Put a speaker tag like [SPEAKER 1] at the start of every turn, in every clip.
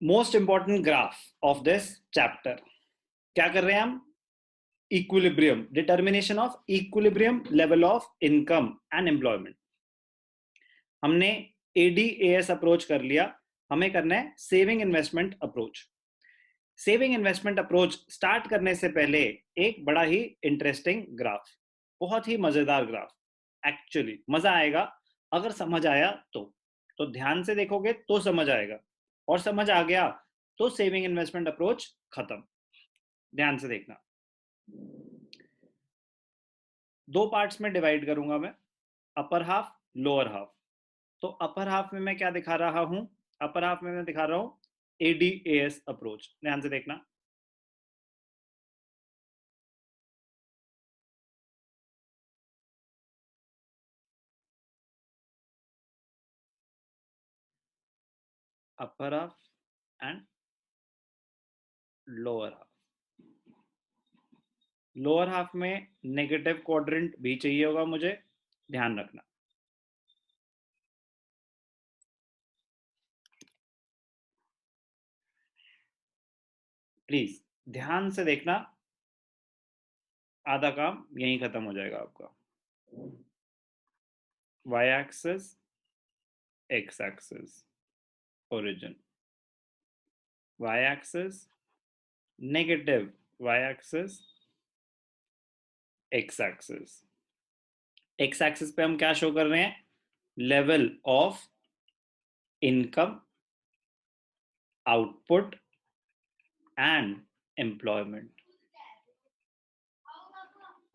[SPEAKER 1] Most important graph of this chapter, क्या कर रहे हैं हम? Equilibrium, determination of equilibrium level of income and employment. हमने एडीएएस अप्रोच कर लिया, हमें करना है saving investment approach. Saving investment approach start करने से पहले एक बड़ा ही इंटरेस्टिंग ग्राफ, बहुत ही मजेदार ग्राफ, एक्चुअली मजा आएगा अगर समझ आया तो ध्यान से देखोगे तो समझ आएगा, और समझ आ गया तो सेविंग इन्वेस्टमेंट अप्रोच खत्म। ध्यान से देखना, दो पार्ट्स में डिवाइड करूंगा मैं, अपर हाफ लोअर हाफ। तो अपर हाफ में मैं क्या दिखा रहा हूं? अपर हाफ में मैं दिखा रहा हूं एडीएएस अप्रोच। ध्यान से देखना, upper half and lower half. Lower half में नेगेटिव क्वाड्रेंट भी चाहिए होगा मुझे, ध्यान रखना। प्लीज ध्यान से देखना, आधा काम यहीं खत्म हो जाएगा आपका। y axis, x axis, origin, y axis, negative y axis, x axis. x axis पे हम क्या शो कर रहे हैं? Level of income, output and employment,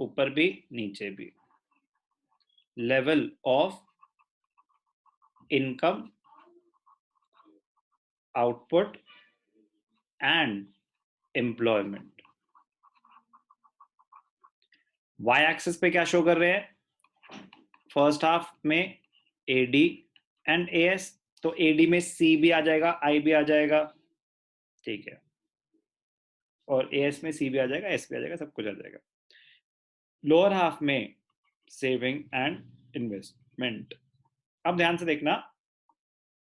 [SPEAKER 1] ऊपर भी नीचे भी। Level of income, output and employment. y axis पे क्या शो कर रहे हैं? फर्स्ट हाफ में एडी एंड एएस, तो एडी में सी भी आ जाएगा, आई भी आ जाएगा, ठीक है, और एएस में सी भी आ जाएगा, एस भी आ जाएगा, सब कुछ आ जाएगा। लोअर हाफ में सेविंग एंड इन्वेस्टमेंट। अब ध्यान से देखना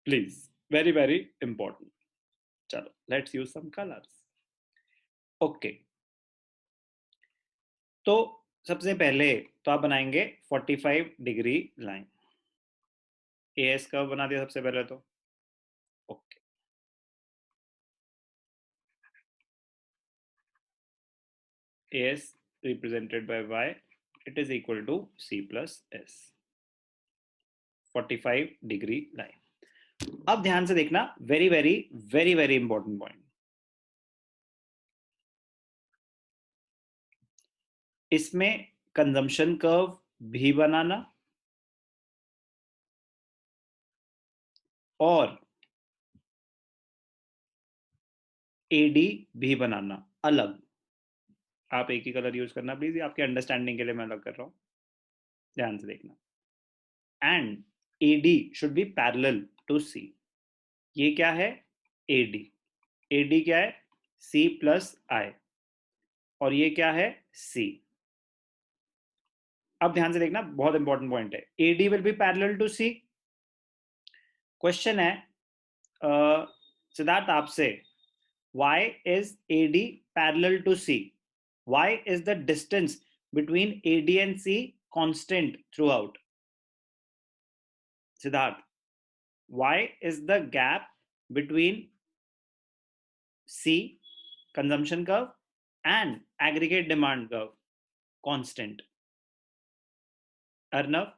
[SPEAKER 1] प्लीज, वेरी वेरी इंपॉर्टेंट। चलो let's use some colours. Okay, तो सबसे पहले तो आप बनाएंगे 45 डिग्री लाइन। एएस कर्व बना दिया सबसे पहले तो, okay. AS represented by y, it is equal to c plus s, 45 degree line. अब ध्यान से देखना, very very very very important point, इसमें कंजम्पशन कर्व भी बनाना और एडी भी बनाना अलग। आप एक ही कलर यूज करना प्लीज, आपके अंडरस्टैंडिंग के लिए मैं अलग कर रहा हूं, ध्यान से देखना। And AD should be parallel to C. ये क्या है? एडी। एडी क्या है? सी प्लस आई, और ये क्या है? सी। अब ध्यान से देखना, बहुत इंपॉर्टेंट पॉइंट है, AD will be parallel to C. Question है सिद्धार्थ आपसे, why is AD parallel to C? Why is the distance between AD and C constant throughout? Siddharth, why is the gap between C, consumption curve, and aggregate demand curve constant? Arnav?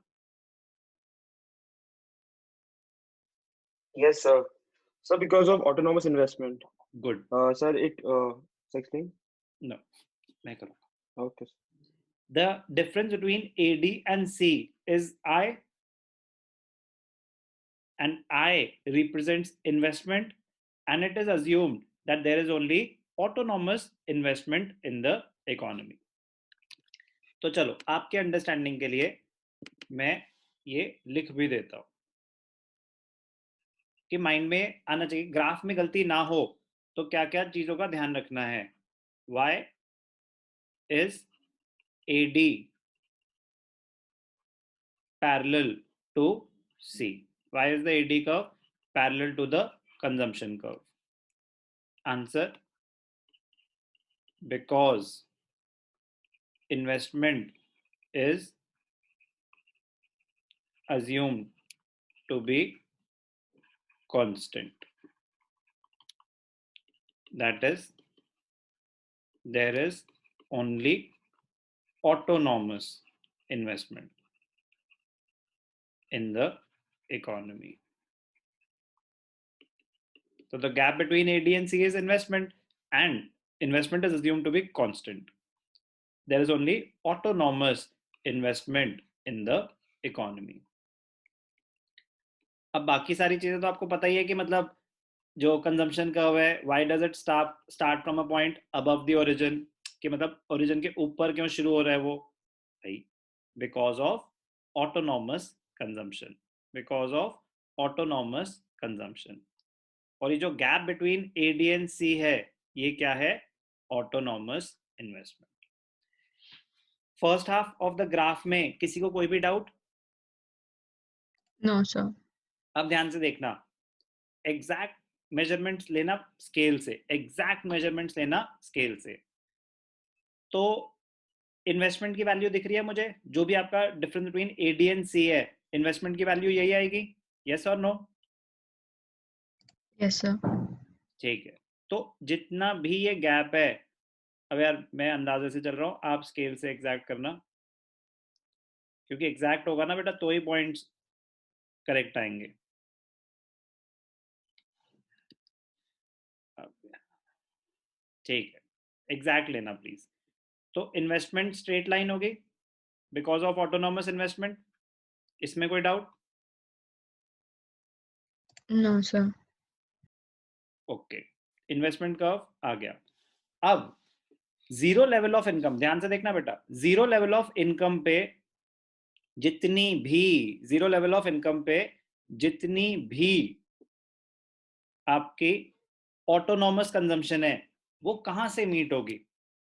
[SPEAKER 2] Yes, sir. So because of autonomous investment.
[SPEAKER 1] Good.
[SPEAKER 2] Sir, explain.
[SPEAKER 1] No, मैं करूँ.
[SPEAKER 2] Okay.
[SPEAKER 1] The difference between AD and C is I, and I represents investment, and it is assumed that there is only autonomous investment in the economy. तो चलो आपके understanding के लिए मैं ये लिख भी देता हूं कि माइंड में आना चाहिए, ग्राफ में गलती ना हो तो क्या क्या चीजों का ध्यान रखना है। y is AD parallel to C. Why is the AD curve parallel to the consumption curve? Answer: because investment is assumed to be constant. That is, there is only autonomous investment in the economy. So the gap between AD and C is investment, and investment is assumed to be constant. There is only autonomous investment in the economy. अब बाकी सारी चीजें तो आपको पता ही है कि मतलब जो कंजम्पशन कर्व है, why does it start from a point above the origin, कि मतलब ओरिजिन के ऊपर क्यों शुरू हो रहा है वो भाई, because of autonomous consumption, because of autonomous consumption. और ये जो गैप बिटवीन एडी एंड सी है, ये क्या है? Autonomous investment. First half of the graph में किसी को कोई भी डाउट?
[SPEAKER 3] No sir.
[SPEAKER 1] अब ध्यान से देखना, एग्जैक्ट मेजरमेंट्स लेना स्केल से, एग्जैक्ट मेजरमेंट्स लेना स्केल से. तो इन्वेस्टमेंट की वैल्यू दिख रही है मुझे, जो भी आपका डिफरेंस बिटवीन एडी एंड सी है, इन्वेस्टमेंट की वैल्यू यही आएगी. यस और नो?
[SPEAKER 3] Yes sir.
[SPEAKER 1] ठीक है. तो जितना भी ये गैप है, अब यार मैं अंदाजे से चल रहा हूँ, आप स्केल से एग्जैक्ट करना, क्योंकि एग्जैक्ट होगा ना बेटा तो ही पॉइंट्स करेक्ट आएंगे. ठीक है, एग्जैक्ट लेना प्लीज. तो इन्वेस्टमेंट स्ट्रेट लाइन होगी बिकॉज ऑफ ऑटोनॉमस इन्वेस्टमेंट. इसमें कोई doubt?
[SPEAKER 3] No sir.
[SPEAKER 1] Okay, investment curve आ गया. अब जीरो लेवल ऑफ इनकम, ध्यान से देखना बेटा, जीरो लेवल ऑफ इनकम पे जितनी भी, जीरो लेवल ऑफ इनकम पे जितनी भी आपकी ऑटोनॉमस कंजम्पशन है, वो कहां से मीट होगी?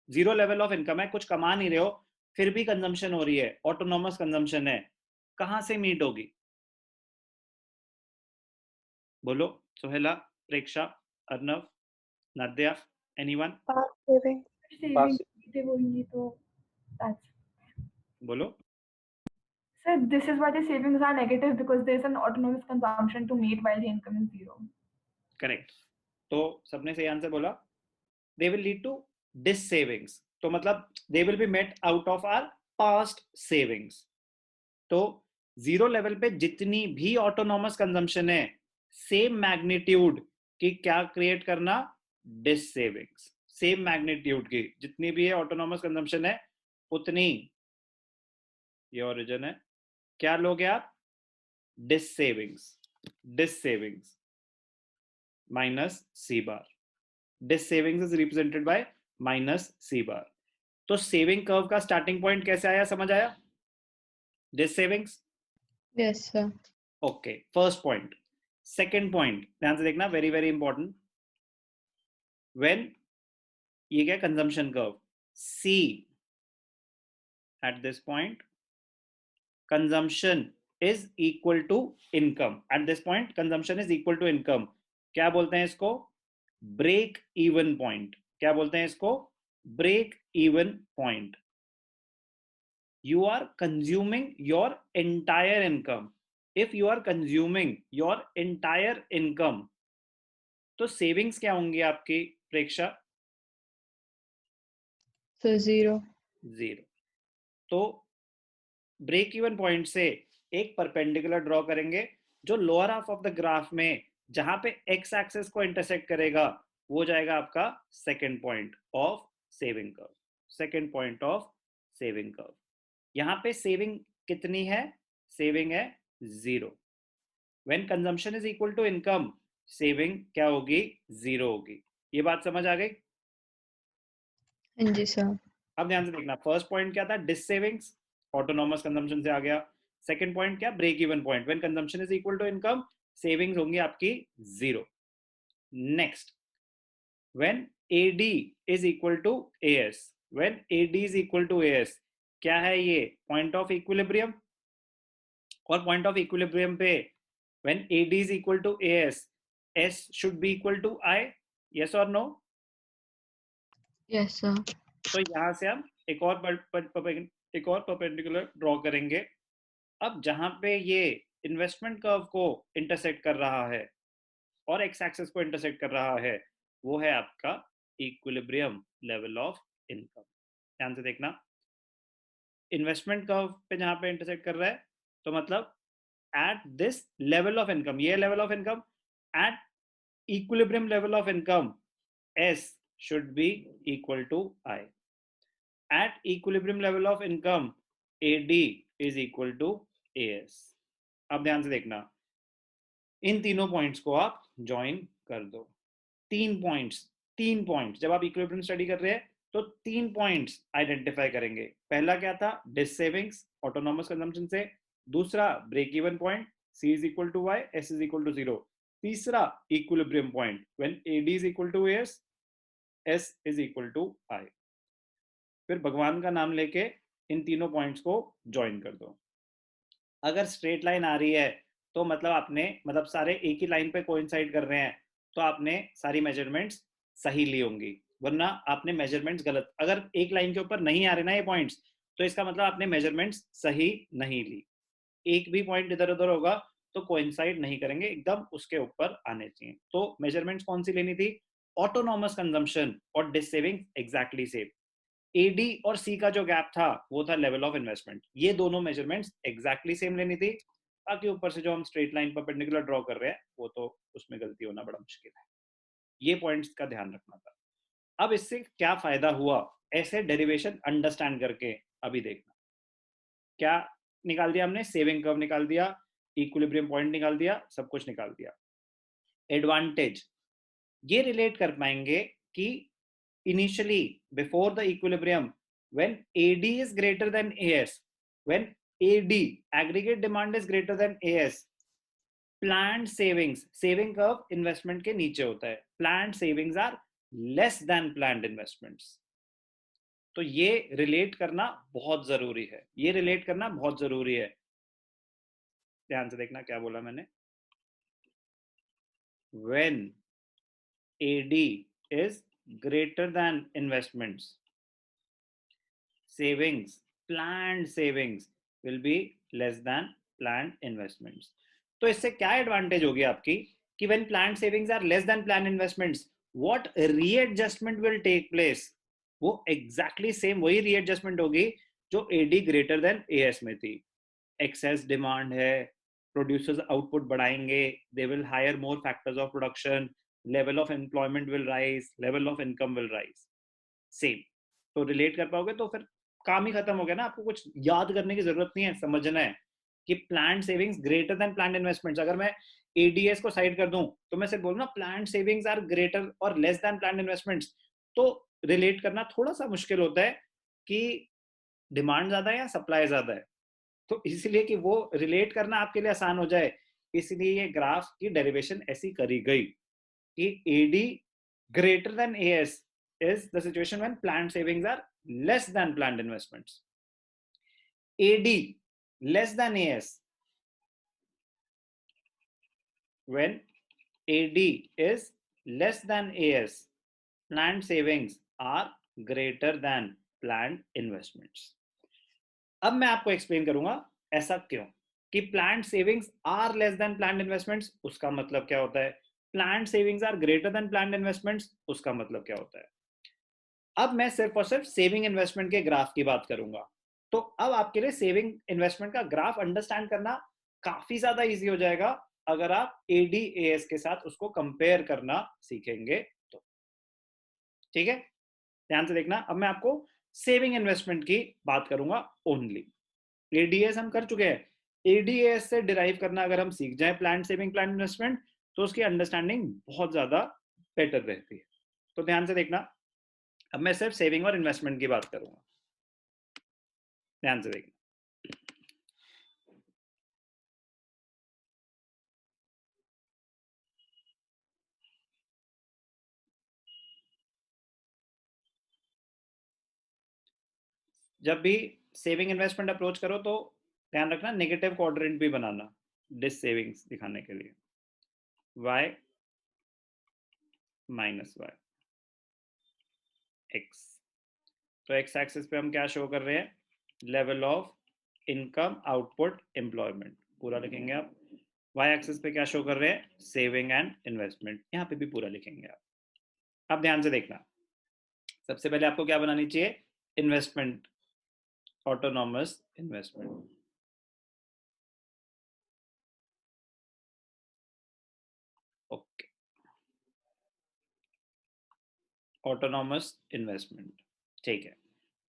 [SPEAKER 1] जीरो लेवल ऑफ इनकम है, कुछ कमा नहीं रहे हो, फिर भी कंजम्पशन हो रही है, ऑटोनॉमस कंजम्पशन है, कहां से मीट होगी? बोलो, Suhela, Preksha, Arnav, Nadya, anyone?
[SPEAKER 4] Saving.
[SPEAKER 2] Pass.
[SPEAKER 4] Negative only, so that's.
[SPEAKER 1] बोलो.
[SPEAKER 4] So this is why the savings are negative, because there is an autonomous consumption to meet while the income is zero.
[SPEAKER 1] Correct. तो सबने सही answer बोला. They will lead to dissavings. तो मतलब they will be met out of our past savings. तो zero level पे जितनी भी ऑटोनॉमस कंजम्पशन है, सेम मैग्नीट्यूड की क्या क्रिएट करना? Dish savings. सेम मैग्नीट्यूड की जितनी भी है ऑटोनॉमस कंजम्पशन है, उतनी, ये ओरिजिन है, क्या लोगे आप? Dissavings. Dissavings minus C bar. Dissavings is represented by minus C bar. तो सेविंग कर्व का स्टार्टिंग पॉइंट कैसे आया, समझ आया? Dissavings.
[SPEAKER 3] Yes sir.
[SPEAKER 1] Okay, first point. Second point ध्यान से देखना, वेरी वेरी इंपॉर्टेंट. व्हेन, ये क्या? Consumption curve. C at this point consumption is equal to income. At this point consumption is equal to income. क्या बोलते हैं इसको? Break even point. क्या बोलते हैं इसको? Break even point. You are consuming your entire income. If you are consuming your entire income, तो savings क्या होंगी आपकी प्रेक्षा?
[SPEAKER 3] Sir zero.
[SPEAKER 1] जीरो. तो ब्रेक इवन पॉइंट से एक परपेंडिकुलर ड्रॉ करेंगे, जो lower half of the graph में जहां पे एक्स एक्सिस को इंटरसेक्ट करेगा, वो जाएगा आपका second point of saving curve. Second point of saving curve. यहां पे सेविंग कितनी है? सेविंग है zero. When consumption is equal to income, saving क्या होगी? जीरो होगी. ये बात समझ आ गई?
[SPEAKER 3] हाँ जी सर.
[SPEAKER 1] अब ध्यान से देखना, फर्स्ट पॉइंट क्या था? डिस सेविंग्स, ऑटोनॉमस कंजम्पशन से आ गया. सेकंड पॉइंट क्या? Break even point. When consumption is equal to income, savings होंगी आपकी zero. Next, when AD is equal to AS. When AD is equal to AS, क्या है ये? पॉइंट ऑफ इक्विलिब्रियम, और पॉइंट ऑफ इक्विलिब्रियम पे when AD is equal to AS, S should be equal to I, yes or no?
[SPEAKER 3] Yes, sir.
[SPEAKER 1] तो यहाँ से हम एक और परपेंडिकुलर ड्रॉ करेंगे. अब जहां पे ये इन्वेस्टमेंट कर्व को इंटरसेक्ट कर रहा है और एक्स एक्सिस को इंटरसेक्ट कर रहा है, वो है आपका इक्विलिब्रियम लेवल ऑफ इनकम. ध्यान से देखना, इन्वेस्टमेंट कर्व पे जहां पे इंटरसेक्ट कर रहा है, तो मतलब at this level of income, ये level of income, at equilibrium level of income, S should be equal to I. At equilibrium level of income, AD is equal to AS. अब ध्यान से देखना, इन तीनों पॉइंट्स को आप ज्वाइन कर दो. 3 पॉइंट्स जब आप इक्विलिब्रियम स्टडी कर रहे हैं तो 3 पॉइंट्स आइडेंटिफाई करेंगे. पहला क्या था? डिस सेविंग्स ऑटोनॉमस कंजम्पशन से. दूसरा break even point, C is equal to Y, S is equal to 0. तीसरा equilibrium point, when AD is equal to AS, S is equal to I. फिर भगवान का नाम लेके इन तीनों पॉइंट्स को ज्वाइन कर दो. अगर स्ट्रेट लाइन आ रही है तो मतलब आपने, मतलब सारे एक ही लाइन पे कोइंसाइड कर रहे हैं, तो आपने सारी मेजरमेंट्स सही ली होंगी. वरना आपने मेजरमेंट्स गलत, अगर एक लाइन के ऊपर नहीं आ रहे ना ये पॉइंट्स, तो इसका मतलब आपने मेजरमेंट्स सही नहीं ली. एक भी पॉइंट इधर उधर होगा तो कोइंसाइड नहीं करेंगे, एकदम उसके ऊपर आने चाहिए. तो मेजरमेंट्स कौन सी लेनी थी? ऑटोनॉमस कंजम्पशन और dissaving exactly same. AD और सी का जो गैप था वो था लेवल ऑफ इन्वेस्टमेंट. ये दोनों मेजरमेंट्स एग्जैक्टली सेम लेनी थी. बाकी ऊपर से जो हम स्ट्रेट लाइन परपेंडिकुलर ड्रॉ कर रहे हैं वो तो उसमें गलती होना बड़ा मुश्किल है. ये पॉइंट्स का ध्यान रखना था. अब इससे क्या फायदा हुआ ऐसे डेरिवेशन अंडरस्टैंड करके? अभी देखना, क्या निकाल दिया हमने? सेविंग कर्व निकाल दिया, इक्विलिब्रियम पॉइंट निकाल दिया, सब कुछ निकाल दिया. एडवांटेज ये रिलेट कर पाएंगे कि initially before the equilibrium, when AD is greater than AS, when AD aggregate demand is greater than AS, planned savings, saving curve investment के नीचे होता है, planned savings are less than planned investments. तो ये relate करना बहुत जरूरी है, ये रिलेट करना बहुत जरूरी है. ध्यान से देखना क्या बोला मैंने. when AD is greater than investments, savings, planned savings will be less than planned investments. तो इससे क्या एडवांटेज होगी आपकी कि when planned savings are less than planned investments, what readjustment will take place? वो exactly same वही readjustment होगी जो AD greater than AS में थी. Excess demand है, producers output बढ़ाएंगे, they will hire more factors of production, level of employment will rise, level of income will rise. Same. तो relate कर पाओगे तो फिर काम ही खत्म हो गया ना. आपको कुछ याद करने की जरूरत नहीं है, समझना है कि planned savings greater than planned investments. अगर मैं एडीएस को साइड कर दूं तो मैं सिर्फ बोलूं ना प्लान्ड सेविंग्स आर ग्रेटर और लेस देन प्लान्ड इन्वेस्टमेंट्स, तो रिलेट करना थोड़ा सा मुश्किल होता है कि डिमांड ज्यादा है या सप्लाई ज्यादा है. तो इसलिए कि वो रिलेट करना आपके लिए आसान हो जाए, इसलिए ये ग्राफ की डेरिवेशन ऐसी करी गई कि AD greater than AS is the situation when planned savings are less than planned investments. AD less than AS, when AD is less than AS, planned savings are greater than planned investments. अब मैं आपको explain करूंगा ऐसा क्यों कि planned savings are less than planned investments. उसका मतलब क्या होता है? planned savings are greater than planned investments. उसका मतलब क्या होता है? अब मैं सिर्फ और सिर्फ सेविंग इन्वेस्टमेंट के ग्राफ की बात करूंगा. तो अब आपके लिए सेविंग इन्वेस्टमेंट का ग्राफ अंडरस्टैंड करना काफी ज्यादा इजी हो जाएगा अगर आप एडीएएस के साथ उसको कंपेयर करना सीखेंगे तो. ठीक है, ध्यान से देखना. अब मैं आपको सेविंग इन्वेस्टमेंट की बात करूंगा ओनली. एडीएस हम कर चुके हैं, एडीएस से डिराइव करना अगर हम सीख जाए प्लान सेविंग प्लान इन्वेस्टमेंट, तो उसकी अंडरस्टैंडिंग बहुत ज्यादा बेटर रहती है. तो ध्यान से देखना, अब मैं सिर्फ सेविंग और इन्वेस्टमेंट की बात करूंगा. ध्यान से देखना. जब भी सेविंग इन्वेस्टमेंट अप्रोच करो तो ध्यान रखना नेगेटिव क्वाड्रेंट भी बनाना डिस सेविंग्स दिखाने के लिए, y माइनस y x। तो x एक्सिस पे हम क्या शो कर रहे हैं, level of income output employment, पूरा लिखेंगे आप। y एक्सिस पे क्या शो कर रहे हैं, सेविंग एंड इन्वेस्टमेंट, यहाँ पे भी पूरा लिखेंगे आप। अब ध्यान से देखना, सबसे पहले आपको क्या बनानी चाहिए, investment, autonomous investment. Okay, autonomous investment, ठीक है।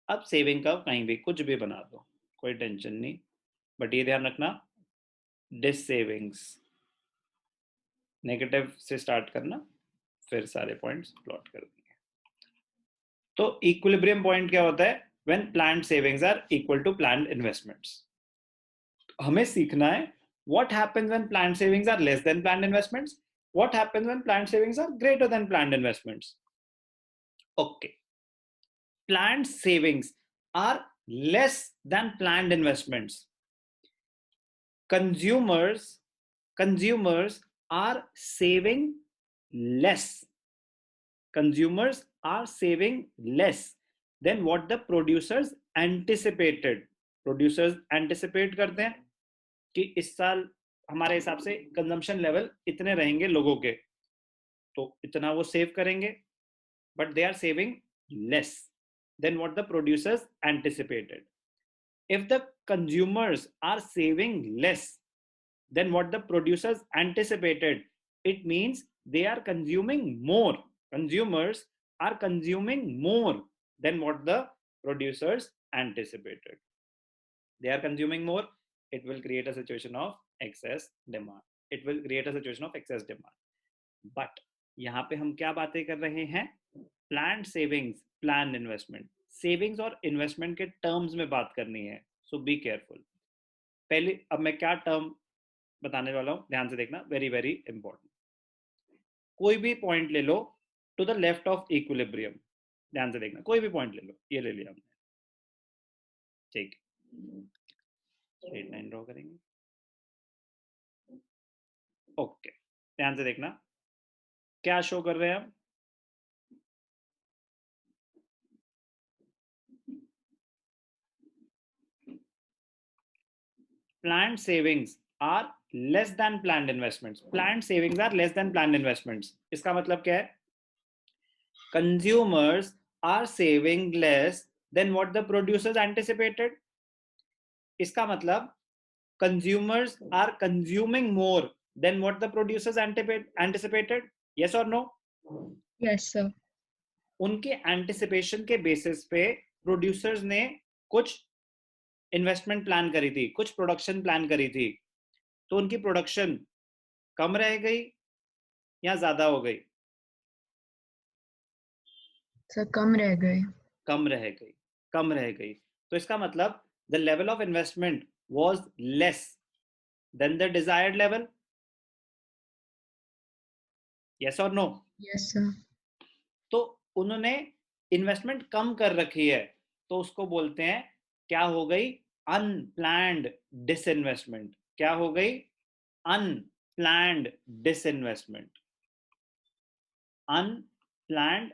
[SPEAKER 1] अब सेविंग का कहीं भी कुछ भी बना दो, कोई टेंशन नहीं, बट ये ध्यान रखना डिस सेविंग्स, नेगेटिव से स्टार्ट करना, फिर सारे पॉइंट्स प्लॉट कर देंगे। तो इक्विलिब्रियम पॉइंट क्या होता है, when planned savings are equal to planned investments. हमें सीखना है what happens when planned savings are less than planned investments, what happens when planned savings are greater than planned investments. Okay, planned savings are less than planned investments. Consumers are saving less. Consumers are saving less than what the producers anticipated. Producers anticipate करते हैं कि इस साल हमारे हिसाब से consumption level इतने रहेंगे लोगों के, तो इतना वो सेव करेंगे, but they are saving less than what the producers anticipated. If the consumers are saving less than what the producers anticipated, it means they are consuming more, consumers are consuming more than what the producers anticipated. They are consuming more, it will create a situation of excess demand. It will create a situation of excess demand. But यहाँ पे हम क्या बातें कर रहे हैं, planned savings, planned investment, savings और investment के terms में बात करनी है, so be careful. पहले अब मैं क्या term बताने वाला हूँ, ध्यान से देखना, very very important. कोई भी point ले लो to the left of equilibrium, ध्यान से देखना, कोई भी point ले लो, ये ले लिया हमने, ठीक, स्ट्रेट लाइन ड्रॉ करेंगे। ओके, ध्यान से देखना क्या शो कर रहे हैं हम, planned savings are less than planned investments. Planned savings are less than planned investments. इसका मतलब क्या है, consumers are saving less than what the producers anticipated. इसका मतलब consumers are consuming more than what the producers anticipated. Yes or no?
[SPEAKER 3] Yes, sir.
[SPEAKER 1] उनके anticipation के basis पे producers ने कुछ इन्वेस्टमेंट प्लान करी थी, कुछ प्रोडक्शन प्लान करी थी, तो उनकी प्रोडक्शन कम रह गई या ज्यादा हो गई,
[SPEAKER 3] सर कम रह गए।
[SPEAKER 1] कम रह गई, कम रह गई। तो इसका मतलब the level of investment was less than the desired level. Yes और नो?
[SPEAKER 3] Yes sir.
[SPEAKER 1] तो उन्होंने इन्वेस्टमेंट कम कर रखी है, तो उसको बोलते हैं, क्या हो गई, अनप्लैंड डिसइन्वेस्टमेंट। क्या हो गई, अनप्लैंड डिसइन्वेस्टमेंट, अनप्लैंड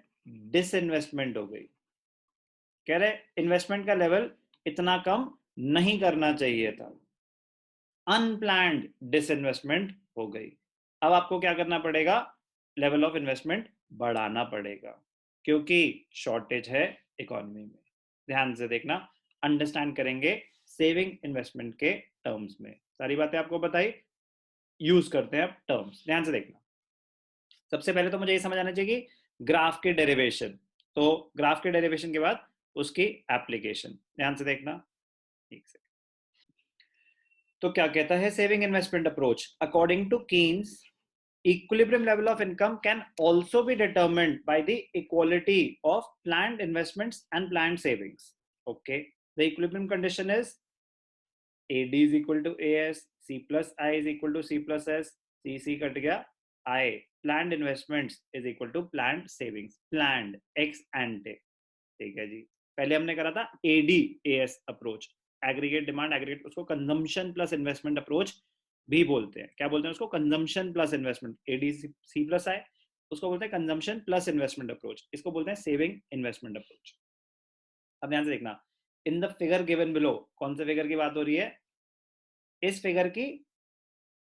[SPEAKER 1] डिसइन्वेस्टमेंट हो गई। कह रहे इन्वेस्टमेंट का लेवल इतना कम नहीं करना चाहिए था, अनप्लैंड डिसइन्वेस्टमेंट हो गई। अब आपको क्या करना पड़ेगा, लेवल ऑफ इन्वेस्टमेंट बढ़ाना पड़ेगा, क्योंकि शॉर्टेज है इकोनॉमी में। ध्यान से देखना, अंडरस्टैंड करेंगे सेविंग इन्वेस्टमेंट के टर्म्स में, सारी बातें आपको बताई, यूज करते हैं अब टर्म्स। ध्यान से देखना, सबसे पहले तो मुझे ये समझ आना चाहिए कि ग्राफ के डेरिवेशन, तो ग्राफ के डेरिवेशन के बाद उसकी एप्लीकेशन। ध्यान से देखना, एक सेकंड। तो क्या कहता है saving investment approach, according to Keynes equilibrium level of income can also be determined by the equality of planned investments and planned savings. Okay, the equilibrium condition is AD is equal to AS, C plus I is equal to C plus S, C cut गया I, planned investments is equal to planned savings, planned ex ante, ठीक है जी। पहले हमने करा था ADAS approach, aggregate demand aggregate, उसको consumption plus investment approach भी बोलते हैं। क्या बोलते हैं उसको? Consumption plus investment, ADC plus I, उसको बोलते हैं कंजम्पशन प्लस इन्वेस्टमेंट अप्रोच, इसको बोलते हैं सेविंग इन्वेस्टमेंट अप्रोच। अब ध्यान से देखना, in the figure given below, कौन से फिगर की बात हो रही है? इस फिगर की,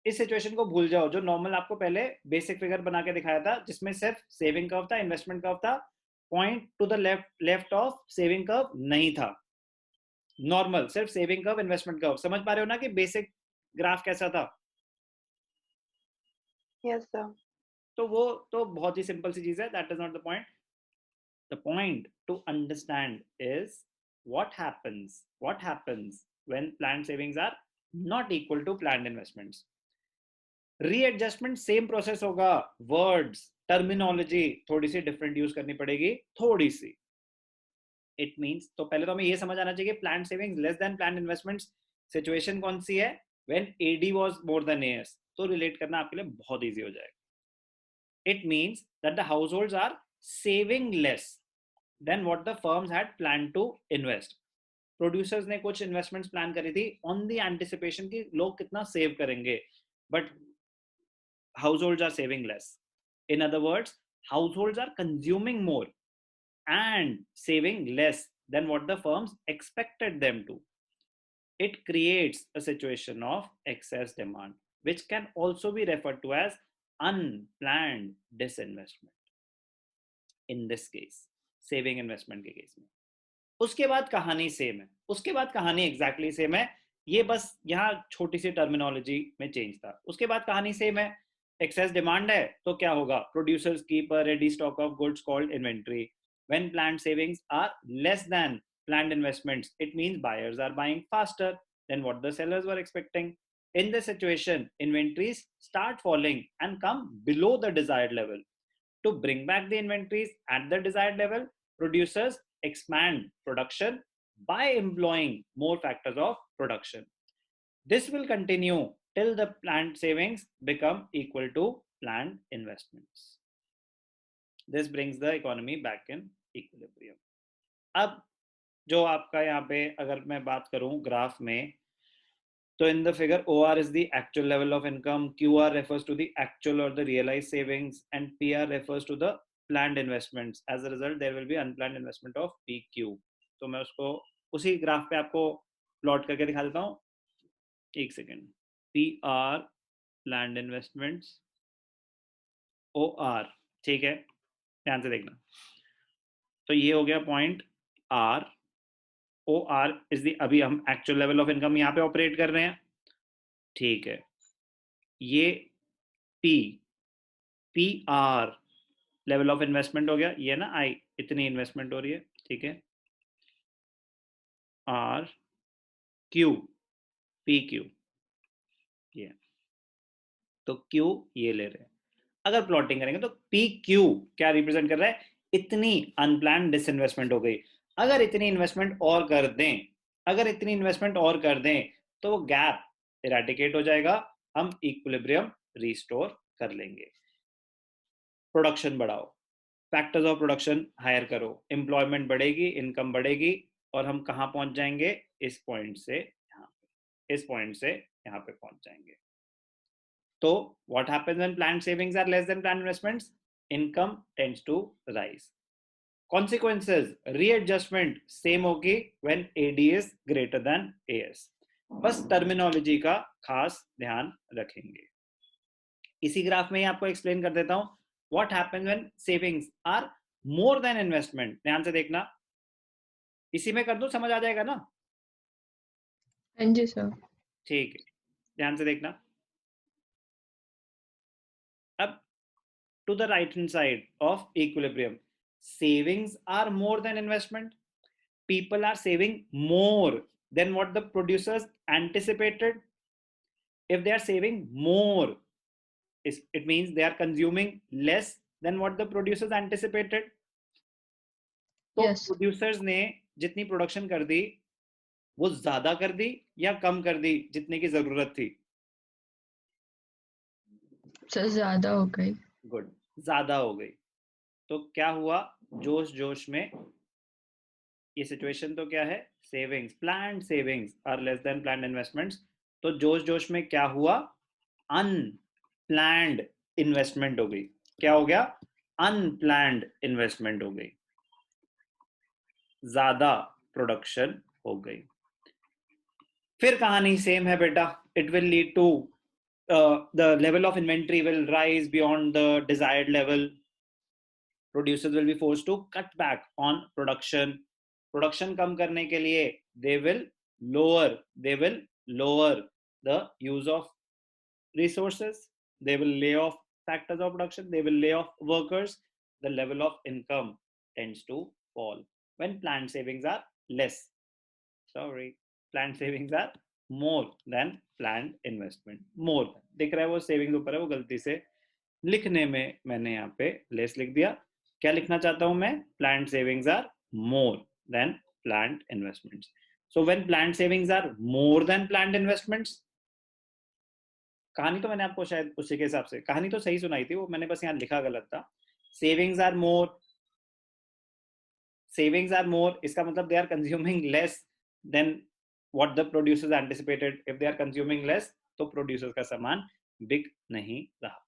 [SPEAKER 1] इस सिचुएशन को भूल जाओ जो नॉर्मल आपको पहले बेसिक फिगर बना के दिखाया था, जिसमें सिर्फ सेविंग कर्व था, इन्वेस्टमेंट कर्व था, point two the left of saving curve नहीं था, नॉर्मल सिर्फ सेविंग कर्व इन्वेस्टमेंट कर्व। समझ पा रहे हो ना कि बेसिक ग्राफ कैसा था?
[SPEAKER 5] Yes, sir.
[SPEAKER 1] तो वो तो बहुत ही सिंपल सी चीज है, that is not the point. The point two understand is what happens when planned savings are not equal to planned investments. Readjustment same process होगा, वर्ड्स टर्मिनोलॉजी थोड़ी सी डिफरेंट यूज करनी पड़ेगी, थोड़ी सी। इट मींस, तो पहले तो हमें ये समझ आना चाहिए plan savings less than plan investments situation कौन सी है? When AD was more than AS, तो रिलेट करना आपके लिए बहुत इजी हो जाएगा। It means that the households are saving less than what the firms had plan to invest. Producers ने कुछ इन्वेस्टमेंट्स प्लान करी थी ऑन द एंटिसिपेशन कि लोग कितना सेव करेंगे, but households are saving less. In other words, households are consuming more and saving less than what the firms expected them to. It creates a situation of excess demand, which can also be referred to as unplanned disinvestment. In this case, saving investment के case में। उसके बाद कहानी same है, उसके बाद कहानी exactly same है, ये बस यहाँ छोटी सी टर्मिनोलॉजी में चेंज था। उसके बाद कहानी सेम है, एक्सेस डिमांड है तो क्या होगा? Producers keep a ready stock of goods called inventory. When planned savings are less than planned investments, it means buyers are buying faster than what the sellers were expecting. In this situation, inventories start falling and come below the desired level. To bring back the inventories at the desired level, producers expand production by employing more factors of production. This will continue till the planned savings become equal to planned investments. This brings the economy back in equilibrium. अब जो आपका यहाँ पे अगर मैं बात करूं graph में, तो in the figure OR is the actual level of income, QR refers to the actual or the realized savings, and PR refers to the planned investments. As a result, there will be unplanned investment of PQ. तो मैं उसको उसी graph पे आपको plot करके दिखा देता हूँ, एक second. PR planned investments, OR, ठीक है, ध्यान से देखना। तो ये हो गया point R, OR is the, अभी हम एक्चुअल लेवल ऑफ इनकम यहाँ पे ऑपरेट कर रहे हैं, ठीक है। ये PR लेवल ऑफ इन्वेस्टमेंट हो गया, ये ना I, इतनी इन्वेस्टमेंट हो रही है, ठीक है। RQ PQ, ये तो Q ये ले रहे हैं। अगर प्लॉटिंग करेंगे तो PQ क्या रिप्रेजेंट कर रहा है? इतनी अनप्लान्ड डिसइन्वेस्टमेंट हो गई। अगर इतनी इन्वेस्टमेंट और कर दें, अगर इतनी इन्वेस्टमेंट और कर दें तो वो गैप इरेडिकेट हो जाएगा, हम इक्विलिब्रियम रिस्टोर कर लेंगे। प्रोडक्शन बढ़ाओ, फैक्टर्स ऑफ प्रोडक्शन हायर करो, एम्प्लॉयमेंट बढ़ेगी, इनकम बढ़ेगी, और हम कहाँ पहुंच जाएंगे? इस पॉइंट से यहाँ पे, इस पॉइंट से यहाँ पे पहुंच जाएंगे। तो what happens when planned savings are less than planned investments? Income tends to rise. Consequences, readjustment same होगी when AD is greater than AS. बस टर्मिनोलॉजी का खास ध्यान रखेंगे। इसी ग्राफ में ही आपको एक्सप्लेन कर देता हूं what happens when savings are more than investment. ध्यान से देखना, इसी में कर दूं, समझ आ जाएगा ना?
[SPEAKER 3] हाँ जी सर।
[SPEAKER 1] ठीक है, ध्यान से देखना। अब to the right hand side of equilibrium, savings are more than investment. People are saving more than what the producers anticipated. If they are saving more, it means they are consuming less than what the producers anticipated. तो
[SPEAKER 3] Yes.
[SPEAKER 1] producers ने जितनी production कर दी वो ज्यादा कर दी या कम कर दी जितने की जरूरत थी?
[SPEAKER 3] सर ज्यादा हो गई।
[SPEAKER 1] गुड, ज्यादा हो गई। तो क्या हुआ? जोश जोश में ये सिचुएशन तो क्या है, savings, planned savings are less than planned investments. तो जोश जोश में क्या हुआ, अनप्लैंड इन्वेस्टमेंट हो गई। क्या हो गया, अनप्लैंड इन्वेस्टमेंट हो गई, ज्यादा प्रोडक्शन हो गई। फिर कहानी सेम है बेटा, it will lead to the level of inventory will rise beyond the desired level. Producers will be forced to cut back on production. Production कम करने के लिए they will lower the use of resources. They will lay off factors of production. They will lay off workers. The level of income tends to fall when planned savings are less. Planned savings are more than planned investment. More दिख रहा है, वो savings ऊपर है, वो गलती से लिखने में मैंने यहाँ पे लेस लिख दिया। क्या लिखना चाहता हूं मैं, planned savings are more than planned investments. So when planned savings are more than planned investments, कहानी तो मैंने आपको शायद उसी के हिसाब से कहानी तो सही सुनाई थी, वो मैंने बस यहाँ लिखा गलत था। सेविंग्स आर मोर, इसका मतलब they are consuming less than what the producers anticipated. If they are consuming less, तो producers का सामान बिक नहीं रहा,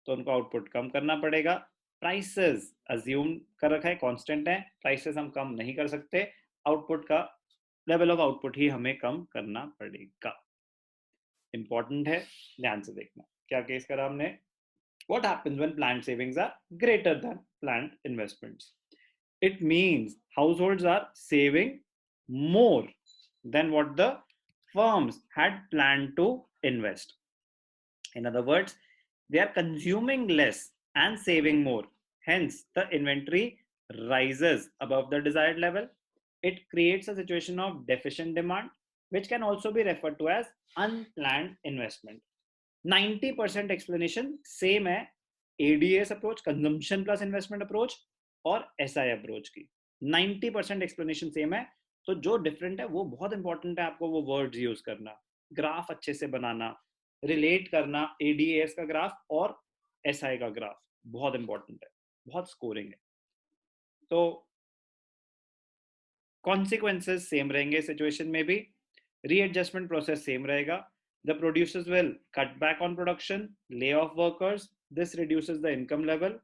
[SPEAKER 1] तो उनको आउटपुट कम करना पड़ेगा। प्राइसेस अज्यूम कर रखा है, कांस्टेंट है, प्राइसेस हम कम नहीं कर सकते, आउटपुट का लेवल ऑफ आउटपुट ही हमें कम करना पड़ेगा। इंपॉर्टेंट है, ध्यान से देखना। क्या केस करा हमने, what happens when planned savings are greater than planned investments? It means households are saving more than what the firms had planned to invest. In other words, they are consuming less and saving more. Hence, the inventory rises above the desired level. It creates a situation of deficient demand, which can also be referred to as unplanned investment. 90% explanation same है ADS approach, consumption plus investment approach, और SI approach की 90% explanation same है। तो जो different है वो बहुत important है, आपको वो वर्ड्स यूज करना, ग्राफ अच्छे से बनाना, रिलेट करना ADAS का ग्राफ और SI का ग्राफ, बहुत इंपॉर्टेंट है, बहुत स्कोरिंग है। तो कॉन्सिक्वेंसेस सेम रहेंगे सिचुएशन में भी, रीएडजस्टमेंट प्रोसेस सेम रहेगा। The producers will cut back on production, lay off workers. This reduces the income level,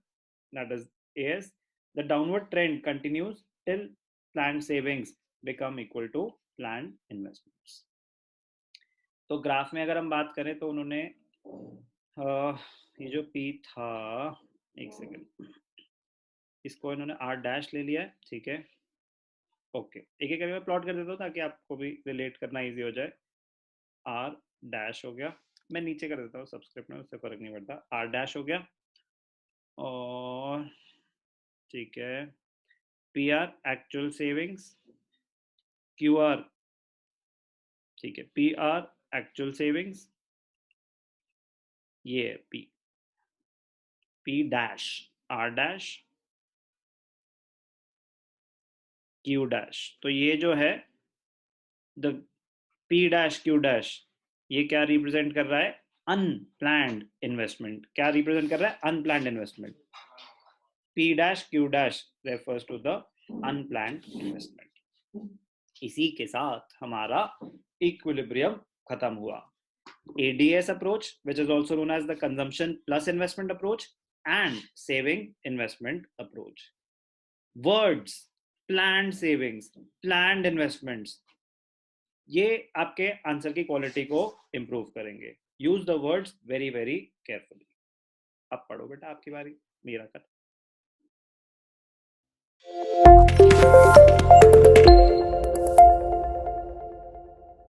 [SPEAKER 1] that is AS. The downward trend continues till planned savings become equal to planned investments. तो graph में अगर हम बात करें तो उन्होंने ये जो P था, एक सेकेंड, इसको इन्होंने R डैश ले लिया है, ठीक है, ओके, एक एक करके मैं प्लॉट कर देता हूँ ताकि आपको भी रिलेट करना इजी हो जाए। R डैश हो गया, मैं नीचे कर देता हूँ सब्सक्रिप्ट में, उससे फर्क नहीं पड़ता, R डैश हो गया, और ठीक है PR एक्चुअल सेविंग्स, QR ठीक है PR एक्चुअल सेविंग्स, ये P dash R dash Q dash. तो ये जो है the P dash Q dash, ये क्या रिप्रेजेंट कर रहा है, अनप्लैंड इन्वेस्टमेंट। क्या रिप्रेजेंट कर रहा है, unplanned investment. P dash Q dash refers to the unplanned investment. इसी के साथ हमारा इक्विलिब्रियम खत्म हुआ। ADS approach, which is also known as the consumption plus investment approach, and saving investment approach. Words, planned savings, planned investments, ये आपके answer की quality को इंप्रूव करेंगे। Use the words very very carefully. अब पढ़ो बेटा, आपकी बारी, मेरा कर।